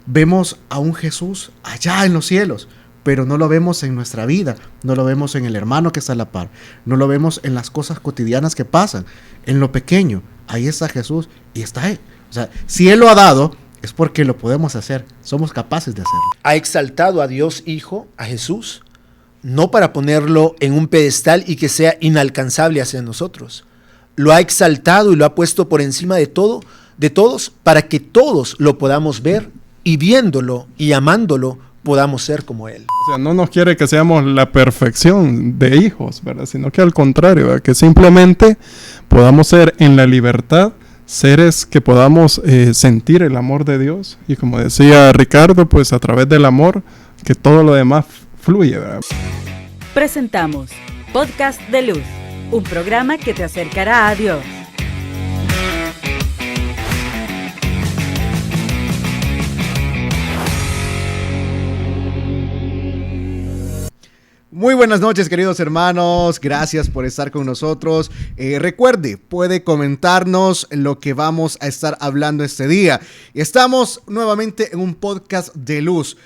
vemos a un Jesús allá en los cielos, pero no lo vemos en nuestra vida, no lo vemos en el hermano que está a la par, no lo vemos en las cosas cotidianas que pasan, en lo pequeño. Ahí está Jesús y está Él. O sea, si Él lo ha dado, es porque lo podemos hacer, somos capaces de hacerlo. Ha exaltado a Dios Hijo, a Jesús, no para ponerlo en un pedestal y que sea inalcanzable hacia nosotros. Lo ha exaltado y lo ha puesto por encima de todo, de todos, para que todos lo podamos ver y viéndolo y amándolo podamos ser como Él. O sea, no nos quiere que seamos la perfección de hijos, ¿verdad? Sino que al contrario, ¿verdad? Que simplemente podamos ser en la libertad seres que podamos sentir el amor de Dios. Y como decía Ricardo, pues a través del amor, que todo lo demás fluye, ¿verdad? Presentamos Podcast de Luz, un programa que te acercará a Dios. Muy buenas noches, queridos hermanos, gracias por estar con nosotros. Recuerde, puede comentarnos lo que vamos a estar hablando este día. Estamos nuevamente en un podcast de luz.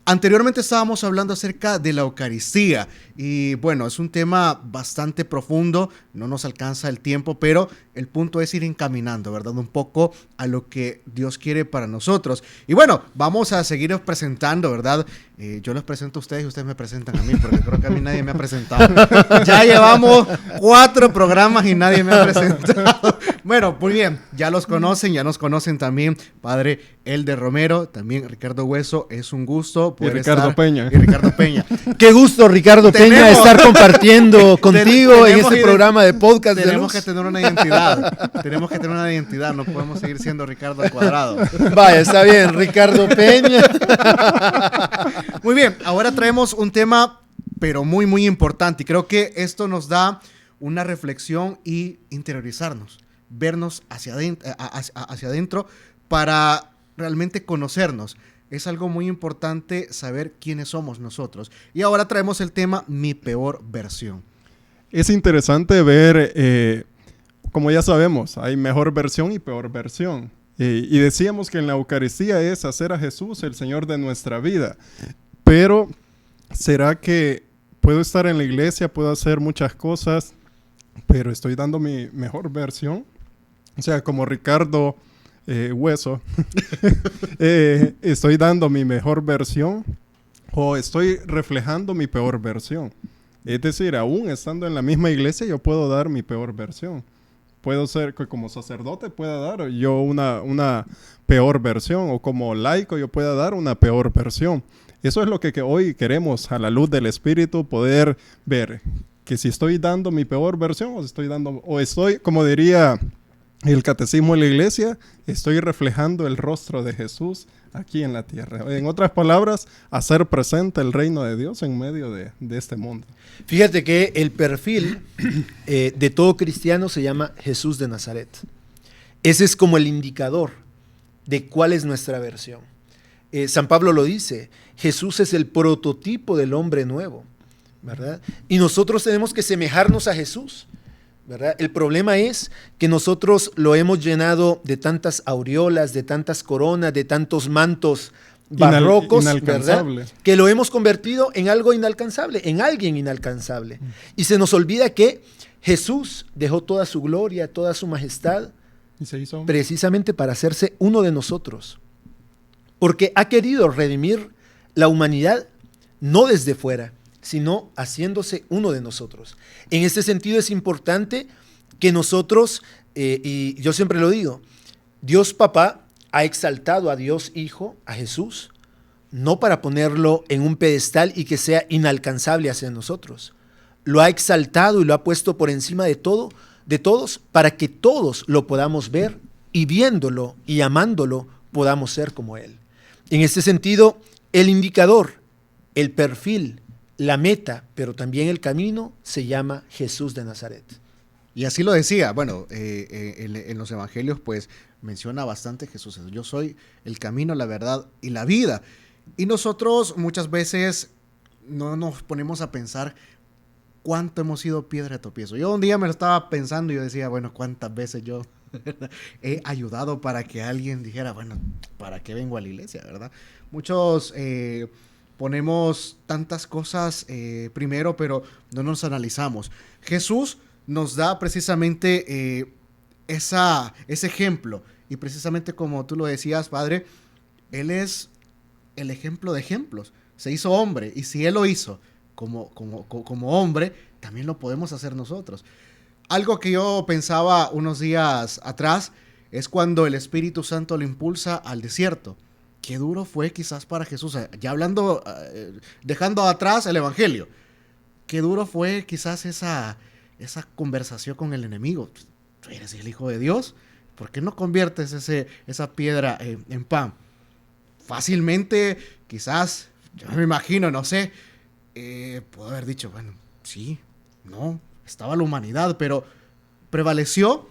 Anteriormente estábamos hablando acerca de la Eucaristía y bueno, es un tema bastante profundo, no nos alcanza el tiempo, pero el punto es ir encaminando, ¿verdad? Un poco a lo que Dios quiere para nosotros. Y bueno, vamos a seguir presentando, ¿verdad? Yo les presento a ustedes y ustedes me presentan a mí, porque creo que a mí nadie me ha presentado. Ya llevamos 4 programas y nadie me ha presentado. Bueno, muy bien, ya los conocen, ya nos conocen también, Padre Elder Romero, también Ricardo Hueso, es un gusto poder Ricardo estar. Peña. Y Ricardo Peña. Qué gusto, Ricardo Peña, estar compartiendo contigo en este programa de podcast de Tenemos luz. que tener una identidad, tenemos que tener una identidad, no podemos seguir siendo Ricardo al cuadrado. Vaya, está bien, Ricardo Peña. Muy bien, ahora traemos un tema, pero muy, muy importante. Y creo que esto nos da una reflexión y interiorizarnos, vernos hacia adentro para realmente conocernos. Es algo muy importante saber quiénes somos nosotros. Y ahora traemos el tema Mi Peor Versión. Es interesante ver, como ya sabemos, hay mejor versión y peor versión. Y decíamos que en la Eucaristía es hacer a Jesús el Señor de nuestra vida. Pero, ¿será que puedo estar en la iglesia, puedo hacer muchas cosas, pero estoy dando mi mejor versión? O sea, como Ricardo Hueso, ¿estoy dando mi mejor versión o estoy reflejando mi peor versión? Es decir, aún estando en la misma iglesia, yo puedo dar mi peor versión. Puedo ser que como sacerdote pueda dar yo una peor versión, o como laico yo pueda dar una peor versión. Eso es lo que hoy queremos, a la luz del Espíritu, poder ver que si estoy dando mi peor versión o estoy, como diría el catecismo de la iglesia, estoy reflejando el rostro de Jesús aquí en la tierra. En otras palabras, hacer presente el reino de Dios en medio de este mundo. Fíjate que el perfil de todo cristiano se llama Jesús de Nazaret. Ese es como el indicador de cuál es nuestra versión. San Pablo lo dice, Jesús es el prototipo del hombre nuevo, ¿verdad? Y nosotros tenemos que semejarnos a Jesús, ¿verdad? El problema es que nosotros lo hemos llenado de tantas aureolas, de tantas coronas, de tantos mantos barrocos, ¿verdad? Que lo hemos convertido en algo inalcanzable, en alguien inalcanzable. Y se nos olvida que Jesús dejó toda su gloria, toda su majestad, ¿Y se hizo? Precisamente para hacerse uno de nosotros. Porque ha querido redimir la humanidad no desde fuera, sino haciéndose uno de nosotros. En este sentido es importante que nosotros, y yo siempre lo digo, Dios Papá ha exaltado a Dios Hijo, a Jesús, no para ponerlo en un pedestal y que sea inalcanzable hacia nosotros. Lo ha exaltado y lo ha puesto por encima de todo, de todos, para que todos lo podamos ver y viéndolo y amándolo podamos ser como Él. En este sentido, el indicador, el perfil, la meta, pero también el camino se llama Jesús de Nazaret. Y así lo decía, bueno, en los evangelios pues menciona bastante Jesús. Yo soy el camino, la verdad y la vida. Y nosotros muchas veces no nos ponemos a pensar cuánto hemos sido piedra de tropiezo. Yo un día me lo estaba pensando y yo decía, bueno, ¿cuántas veces yo he ayudado para que alguien dijera, bueno, ¿para qué vengo a la iglesia, verdad? Muchos ponemos tantas cosas primero, pero no nos analizamos. Jesús nos da precisamente ese ejemplo, y precisamente como tú lo decías, Padre, Él es el ejemplo de ejemplos. Se hizo hombre, y si Él lo hizo como hombre, también lo podemos hacer nosotros. Algo que yo pensaba unos días atrás es cuando el Espíritu Santo lo impulsa al desierto. Qué duro fue quizás para Jesús, ya hablando, dejando atrás el Evangelio. Qué duro fue quizás esa conversación con el enemigo. Tú eres el Hijo de Dios, ¿por qué no conviertes esa piedra en pan? Fácilmente, quizás, yo me imagino, no sé, puedo haber dicho, bueno, sí, no, estaba la humanidad, pero prevaleció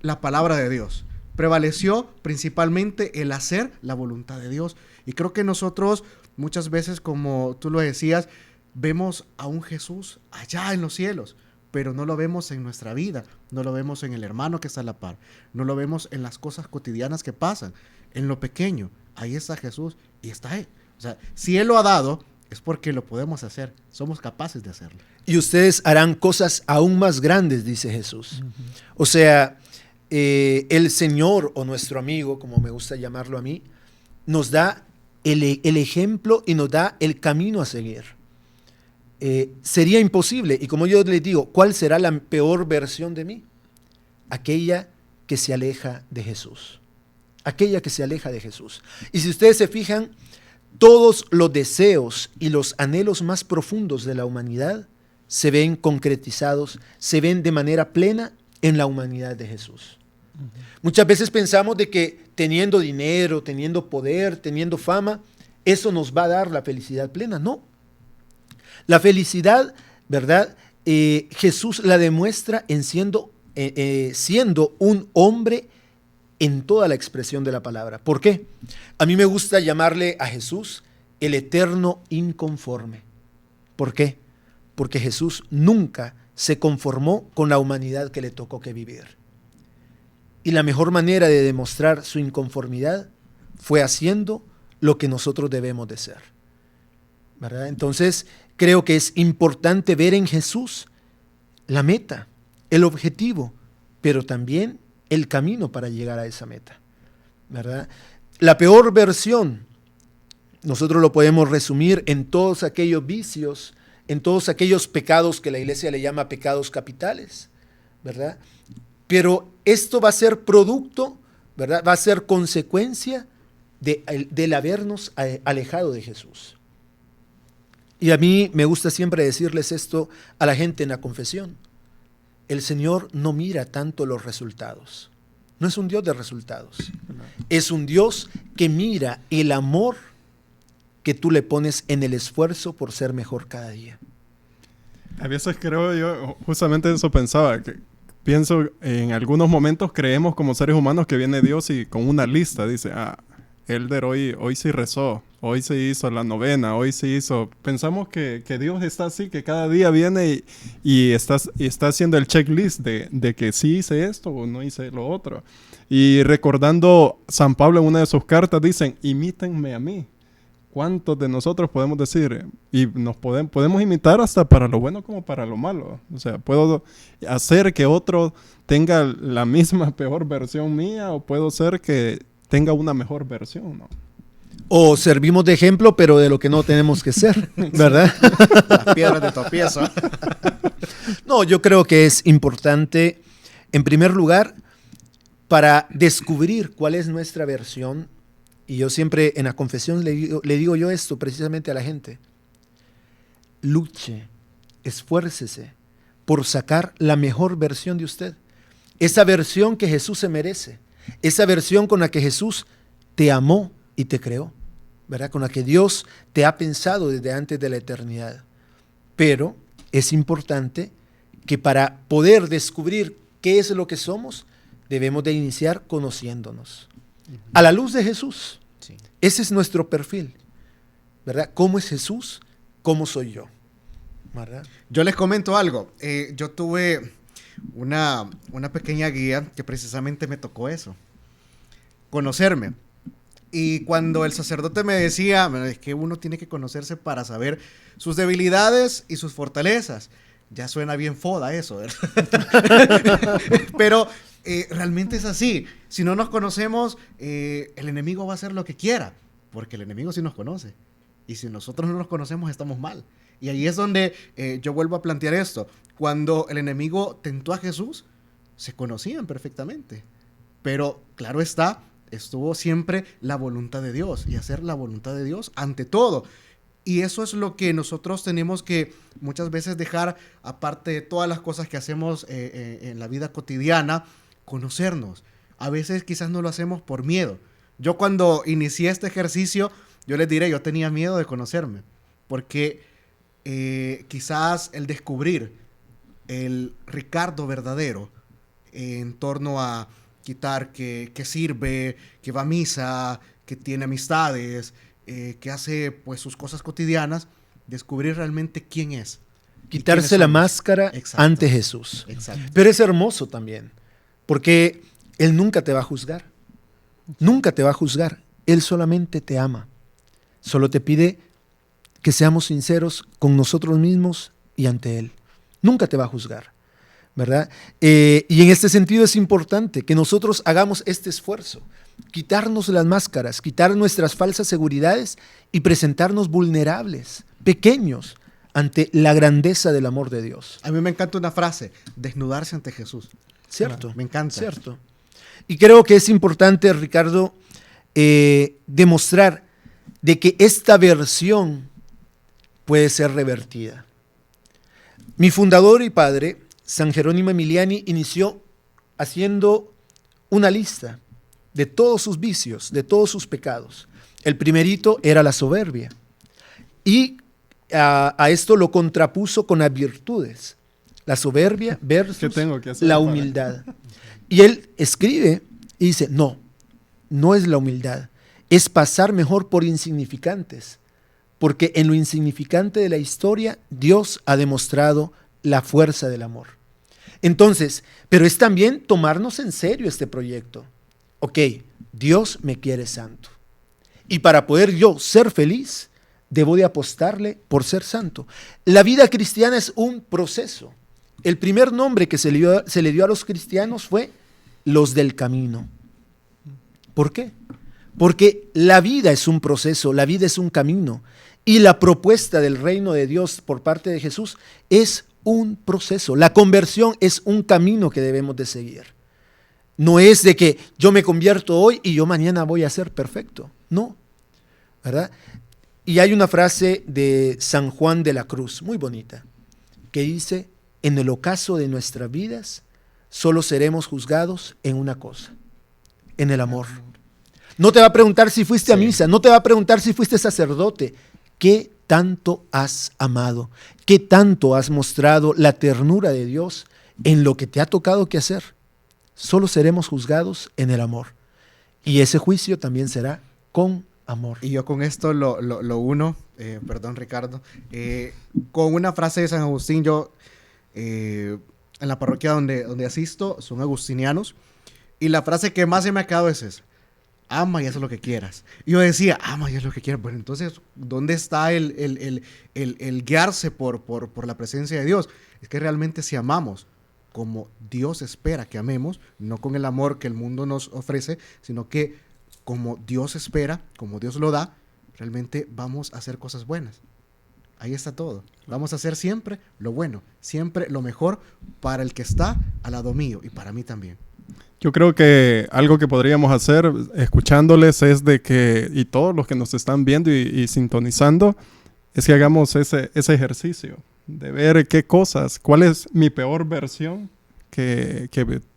la palabra de Dios. Prevaleció principalmente el hacer la voluntad de Dios. Y creo que nosotros muchas veces, como tú lo decías, vemos a un Jesús allá en los cielos, pero no lo vemos en nuestra vida, no lo vemos en el hermano que está a la par, no lo vemos en las cosas cotidianas que pasan, en lo pequeño. Ahí está Jesús y está Él. O sea, si Él lo ha dado, es porque lo podemos hacer, somos capaces de hacerlo. Y ustedes harán cosas aún más grandes, dice Jesús. O sea, el Señor o nuestro amigo, como me gusta llamarlo a mí, nos da el ejemplo y nos da el camino a seguir. Sería imposible, y como yo les digo, ¿cuál será la peor versión de mí? Aquella que se aleja de Jesús. Aquella que se aleja de Jesús. Y si ustedes se fijan, todos los deseos y los anhelos más profundos de la humanidad se ven concretizados, se ven de manera plena en la humanidad de Jesús. Muchas veces pensamos de que teniendo dinero, teniendo poder, teniendo fama, eso nos va a dar la felicidad plena. No. La felicidad, ¿verdad? Jesús la demuestra en siendo un hombre en toda la expresión de la palabra. ¿Por qué? A mí me gusta llamarle a Jesús el eterno inconforme. ¿Por qué? Porque Jesús nunca se conformó con la humanidad que le tocó que vivir. Y la mejor manera de demostrar su inconformidad fue haciendo lo que nosotros debemos de ser, ¿verdad? Entonces, creo que es importante ver en Jesús la meta, el objetivo, pero también el camino para llegar a esa meta, ¿verdad? La peor versión, nosotros lo podemos resumir en todos aquellos vicios, en todos aquellos pecados que la iglesia le llama pecados capitales, ¿verdad? Pero esto va a ser producto, ¿verdad? Va a ser consecuencia del habernos alejado de Jesús. Y a mí me gusta siempre decirles esto a la gente en la confesión. El Señor no mira tanto los resultados. No es un Dios de resultados. Es un Dios que mira el amor que tú le pones en el esfuerzo por ser mejor cada día. A veces creo yo, justamente eso pensaba, que pienso en algunos momentos creemos como seres humanos que viene Dios y con una lista dice, Elder hoy sí rezó, hoy se hizo la novena, hoy se hizo... Pensamos que Dios está así, que cada día viene y está haciendo el checklist de que sí hice esto o no hice lo otro. Y recordando San Pablo en una de sus cartas dicen, imítenme a mí. ¿Cuántos de nosotros podemos decir? Y nos podemos imitar hasta para lo bueno como para lo malo. O sea, puedo hacer que otro tenga la misma peor versión mía o puedo ser que tenga una mejor versión, ¿no? O servimos de ejemplo, pero de lo que no tenemos que ser, ¿verdad? Las piedras de tropiezo. No, yo creo que es importante, en primer lugar, para descubrir cuál es nuestra versión. Y yo siempre en la confesión le digo yo esto precisamente a la gente. Luche, esfuércese por sacar la mejor versión de usted. Esa versión que Jesús se merece. Esa versión con la que Jesús te amó y te creó, ¿verdad? Con la que Dios te ha pensado desde antes de la eternidad. Pero es importante que para poder descubrir qué es lo que somos, debemos de iniciar conociéndonos. A la luz de Jesús. Sí. Ese es nuestro perfil, ¿verdad? ¿Cómo es Jesús? ¿Cómo soy yo? ¿Verdad? Yo les comento algo. Yo tuve una pequeña guía que precisamente me tocó eso, conocerme. Y cuando el sacerdote me decía, "Bueno, es que uno tiene que conocerse para saber sus debilidades y sus fortalezas", ya suena bien foda eso, ¿verdad? Pero realmente es así. Si no nos conocemos, el enemigo va a hacer lo que quiera, porque el enemigo sí nos conoce. Y si nosotros no nos conocemos, estamos mal. Y ahí es donde yo vuelvo a plantear esto. Cuando el enemigo tentó a Jesús, se conocían perfectamente. Pero, claro está, estuvo siempre la voluntad de Dios y hacer la voluntad de Dios ante todo. Y eso es lo que nosotros tenemos que muchas veces dejar, aparte de todas las cosas que hacemos en la vida cotidiana, conocernos. A veces quizás no lo hacemos por miedo. Yo cuando inicié este ejercicio, yo les diré, yo tenía miedo de conocerme, porque quizás el descubrir el Ricardo verdadero en torno a quitar que sirve, que va a misa, que tiene amistades, que hace pues sus cosas cotidianas, descubrir realmente quién es. Quitarse la máscara ante Jesús. Exacto. Pero es hermoso también, porque Él nunca te va a juzgar. Nunca te va a juzgar. Él solamente te ama. Solo te pide que seamos sinceros con nosotros mismos y ante Él. Nunca te va a juzgar, ¿verdad? Y en este sentido es importante que nosotros hagamos este esfuerzo, quitarnos las máscaras, quitar nuestras falsas seguridades y presentarnos vulnerables, pequeños, ante la grandeza del amor de Dios. A mí me encanta una frase, desnudarse ante Jesús. ¿Cierto? Me encanta. Cierto. Y creo que es importante, Ricardo, demostrar de que esta versión puede ser revertida. Mi fundador y padre, San Jerónimo Emiliani, inició haciendo una lista de todos sus vicios, de todos sus pecados. El primerito era la soberbia. Y a esto lo contrapuso con las virtudes. La soberbia versus la humildad. Y él escribe y dice, no es la humildad, es pasar mejor por insignificantes, porque en lo insignificante de la historia Dios ha demostrado la fuerza del amor. Entonces, pero es también tomarnos en serio este proyecto. Ok, Dios me quiere santo. Y para poder yo ser feliz, debo de apostarle por ser santo. La vida cristiana es un proceso. El primer nombre que se le dio a los cristianos fue los del camino. ¿Por qué? Porque la vida es un proceso, la vida es un camino. Y la propuesta del reino de Dios por parte de Jesús es un proceso. La conversión es un camino que debemos de seguir. No es de que yo me convierto hoy y yo mañana voy a ser perfecto. No, ¿verdad? Y hay una frase de San Juan de la Cruz, muy bonita, que dice, en el ocaso de nuestras vidas, solo seremos juzgados en una cosa, en el amor. No te va a preguntar si fuiste a misa, no te va a preguntar si fuiste sacerdote. ¿Qué tanto has amado? ¿Qué tanto has mostrado la ternura de Dios en lo que te ha tocado que hacer? Solo seremos juzgados en el amor. Y ese juicio también será con amor. Y yo con esto lo uno, perdón Ricardo, con una frase de San Agustín. Yo en la parroquia donde asisto son agustinianos, y la frase que más se me ha quedado es esa: ama y haz lo que quieras. Y yo decía, ama y haz lo que quieras. Bueno, entonces, ¿dónde está el guiarse por la presencia de Dios? Es que realmente si amamos como Dios espera que amemos, no con el amor que el mundo nos ofrece, sino que como Dios espera, como Dios lo da, realmente vamos a hacer cosas buenas. Ahí está todo. Vamos a hacer siempre lo bueno, siempre lo mejor para el que está al lado mío y para mí también. Yo creo que algo que podríamos hacer escuchándoles es de que, y todos los que nos están viendo y sintonizando, es que hagamos ese ejercicio de ver qué cosas, cuál es mi peor versión, que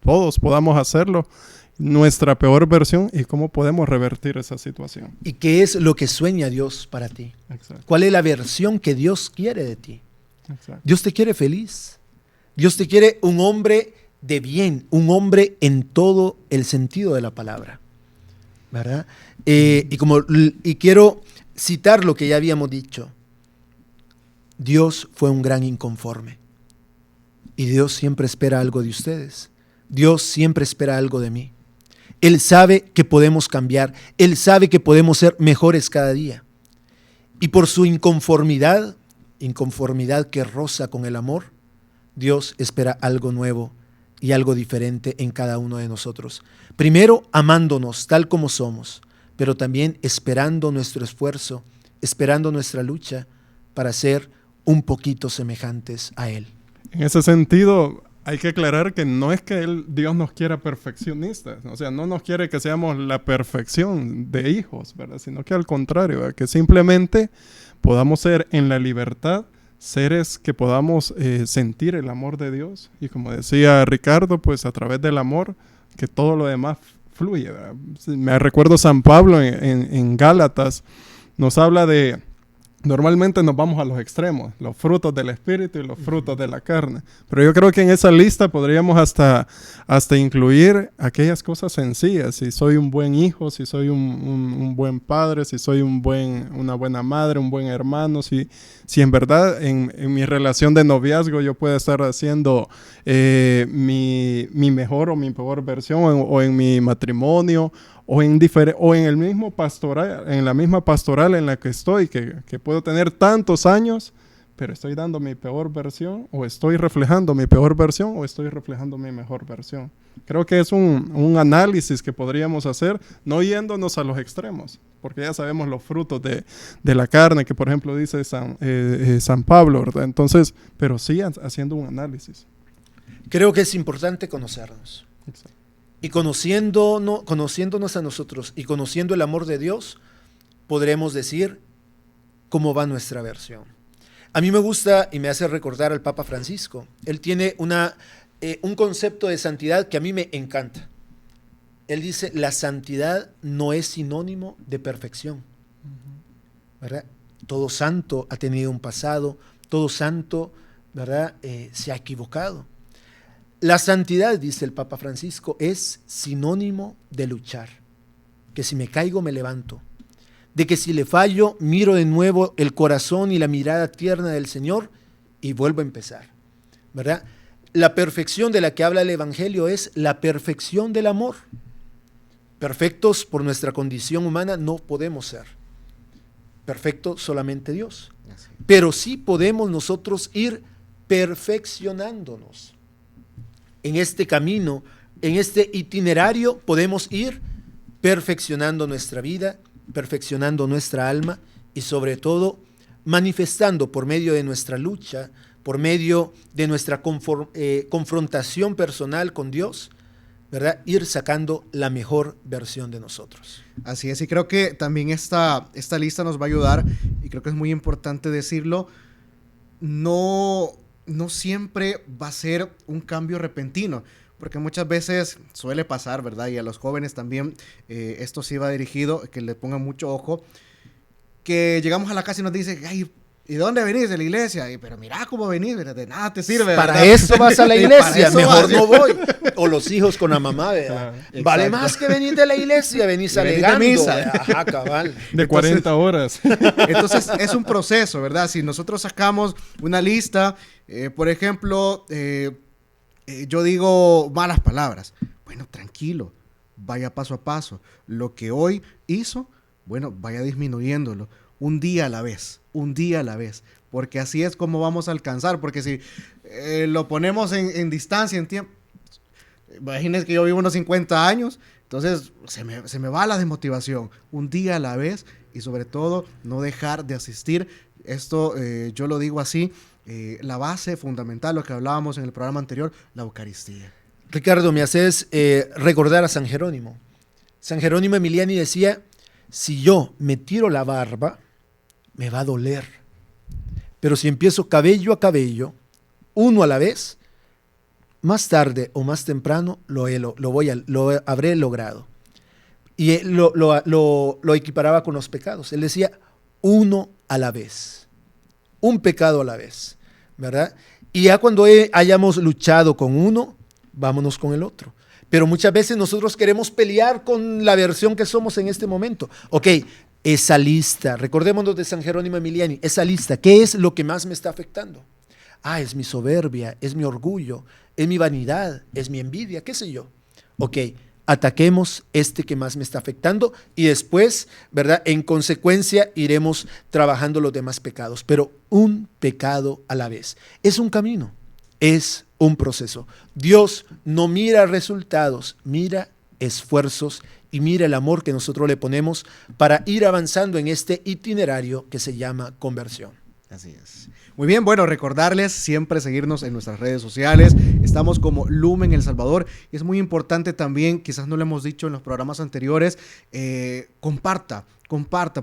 todos podamos hacerlo, nuestra peor versión, y cómo podemos revertir esa situación. ¿Y qué es lo que sueña Dios para ti? Exacto. ¿Cuál es la versión que Dios quiere de ti? Exacto. Dios te quiere feliz. Dios te quiere un hombre de bien, un hombre en todo el sentido de la palabra, ¿verdad? Y quiero citar lo que ya habíamos dicho. Dios fue un gran inconforme. Y Dios siempre espera algo de ustedes. Dios siempre espera algo de mí. Él sabe que podemos cambiar. Él sabe que podemos ser mejores cada día. Y por su inconformidad que roza con el amor, Dios espera algo nuevo y algo diferente en cada uno de nosotros. Primero, amándonos tal como somos, pero también esperando nuestro esfuerzo, esperando nuestra lucha para ser un poquito semejantes a Él. En ese sentido, hay que aclarar que no es que Dios nos quiera perfeccionistas, o sea, no nos quiere que seamos la perfección de hijos, ¿verdad? Sino que al contrario, ¿verdad? Que simplemente podamos ser en la libertad seres que podamos sentir el amor de Dios. Y como decía Ricardo, pues a través del amor, que todo lo demás fluye, ¿verdad? Me recuerdo San Pablo en Gálatas, nos habla de... Normalmente nos vamos a los extremos, los frutos del espíritu y los frutos de la carne. Pero yo creo que en esa lista podríamos hasta incluir aquellas cosas sencillas. Si soy un buen hijo, si soy un buen padre, si soy una buena madre, un buen hermano, si en verdad en mi relación de noviazgo yo puedo estar haciendo mi mejor o mi peor versión, o en mi matrimonio, o en el mismo pastoral, en la misma pastoral en la que estoy, que puedo tener tantos años, pero estoy dando mi peor versión, o estoy reflejando mi peor versión, o estoy reflejando mi mejor versión. Creo que es un análisis que podríamos hacer, no yéndonos a los extremos, porque ya sabemos los frutos de la carne, que por ejemplo dice San Pablo, ¿verdad? Entonces, pero sí haciendo un análisis. Creo que es importante conocernos. Exacto. Y conociéndonos a nosotros y conociendo el amor de Dios, podremos decir cómo va nuestra versión. A mí me gusta y me hace recordar al Papa Francisco. Él tiene un concepto de santidad que a mí me encanta. Él dice, la santidad no es sinónimo de perfección. ¿Verdad? Todo santo ha tenido un pasado, todo santo, ¿verdad? Se ha equivocado. La santidad, dice el Papa Francisco, es sinónimo de luchar. Que si me caigo, me levanto. De que si le fallo, miro de nuevo el corazón y la mirada tierna del Señor y vuelvo a empezar. ¿Verdad? La perfección de la que habla el Evangelio es la perfección del amor. Perfectos por nuestra condición humana no podemos ser. Perfecto solamente Dios. Pero sí podemos nosotros ir perfeccionándonos. En este camino, en este itinerario, podemos ir perfeccionando nuestra vida, perfeccionando nuestra alma y sobre todo manifestando por medio de nuestra lucha, por medio de nuestra confrontación personal con Dios, ¿verdad? Ir sacando la mejor versión de nosotros. Así es, y creo que también esta lista nos va a ayudar, y creo que es muy importante decirlo, no siempre va a ser un cambio repentino, porque muchas veces suele pasar, ¿verdad? Y a los jóvenes también esto sí va dirigido, que le pongan mucho ojo, que llegamos a la casa y nos dicen, ay, ¿y dónde venís? De la iglesia. Pero mira cómo venís, de nada te sirve. Para ¿verdad? eso vas a la iglesia, mejor vas. no voy. O los hijos con la mamá, ¿verdad? Exacto. Vale más que venir de la iglesia, venís alegando. misa. Ajá, cabal. De 40 horas. Entonces es un proceso, ¿verdad? Si nosotros sacamos una lista, por ejemplo, yo digo malas palabras. Bueno, tranquilo, vaya paso a paso. Lo que hoy hizo, bueno, vaya disminuyéndolo. Un día a la vez, porque así es como vamos a alcanzar, porque si lo ponemos en distancia, en tiempo, imagínense que yo vivo unos 50 años, entonces se me va la desmotivación, un día a la vez, y sobre todo no dejar de asistir. Esto yo lo digo así, la base fundamental, lo que hablábamos en el programa anterior, la Eucaristía. Ricardo, me haces recordar a San Jerónimo. San Jerónimo Emiliani decía, si yo me tiro la barba, me va a doler. Pero si empiezo cabello a cabello, uno a la vez, más tarde o más temprano lo habré logrado. Y él lo equiparaba con los pecados. Él decía, uno a la vez, un pecado a la vez, ¿verdad? Y ya cuando hayamos luchado con uno, vámonos con el otro. Pero muchas veces nosotros queremos pelear con la versión que somos en este momento. Ok, esa lista, recordémonos de San Jerónimo Emiliani, esa lista, ¿qué es lo que más me está afectando? Es mi soberbia, es mi orgullo, es mi vanidad, es mi envidia, qué sé yo. Ok, ataquemos este que más me está afectando y después, ¿verdad? En consecuencia iremos trabajando los demás pecados, pero un pecado a la vez. Es un camino, es un proceso. Dios no mira resultados, mira esfuerzos y mira el amor que nosotros le ponemos para ir avanzando en este itinerario que se llama conversión. Así es. Muy bien, bueno, recordarles siempre seguirnos en nuestras redes sociales. Estamos como Lumen El Salvador. Y es muy importante también, quizás no lo hemos dicho en los programas anteriores, comparta,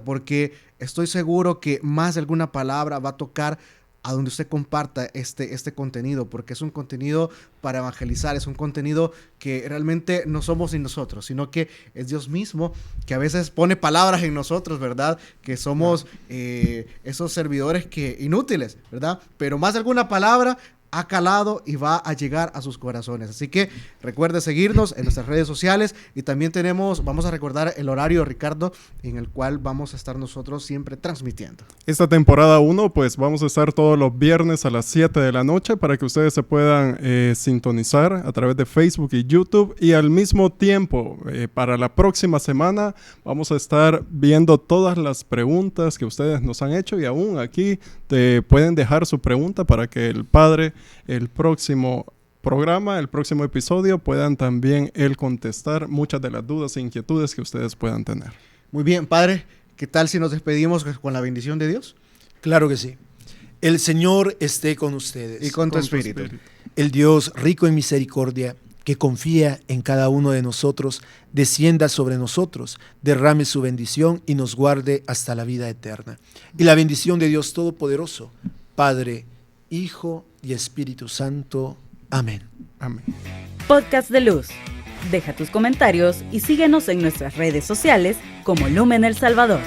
porque estoy seguro que más de alguna palabra va a tocar a donde usted comparta este contenido, porque es un contenido para evangelizar, es un contenido que realmente no somos ni nosotros, sino que es Dios mismo que a veces pone palabras en nosotros, ¿verdad? Que somos esos servidores inútiles, ¿verdad? Pero más de alguna palabra ha calado y va a llegar a sus corazones. Así que recuerde seguirnos en nuestras redes sociales y también vamos a recordar el horario, Ricardo, en el cual vamos a estar nosotros siempre transmitiendo. Esta temporada 1, pues vamos a estar todos los viernes a las 7 de la noche para que ustedes se puedan sintonizar a través de Facebook y YouTube, y al mismo tiempo, para la próxima semana, vamos a estar viendo todas las preguntas que ustedes nos han hecho, y aún aquí te pueden dejar su pregunta para que el Padre, el próximo programa, el próximo episodio, puedan también él contestar muchas de las dudas e inquietudes que ustedes puedan tener. Muy bien, Padre, ¿qué tal si nos despedimos con la bendición de Dios? Claro que sí. El Señor esté con ustedes. Y con tu espíritu. El Dios rico en misericordia, que confía en cada uno de nosotros, descienda sobre nosotros, derrame su bendición y nos guarde hasta la vida eterna. Y la bendición de Dios Todopoderoso, Padre, Hijo y Espíritu Santo. Amén. Amén. Podcast de Luz. Deja tus comentarios y síguenos en nuestras redes sociales como Lumen El Salvador.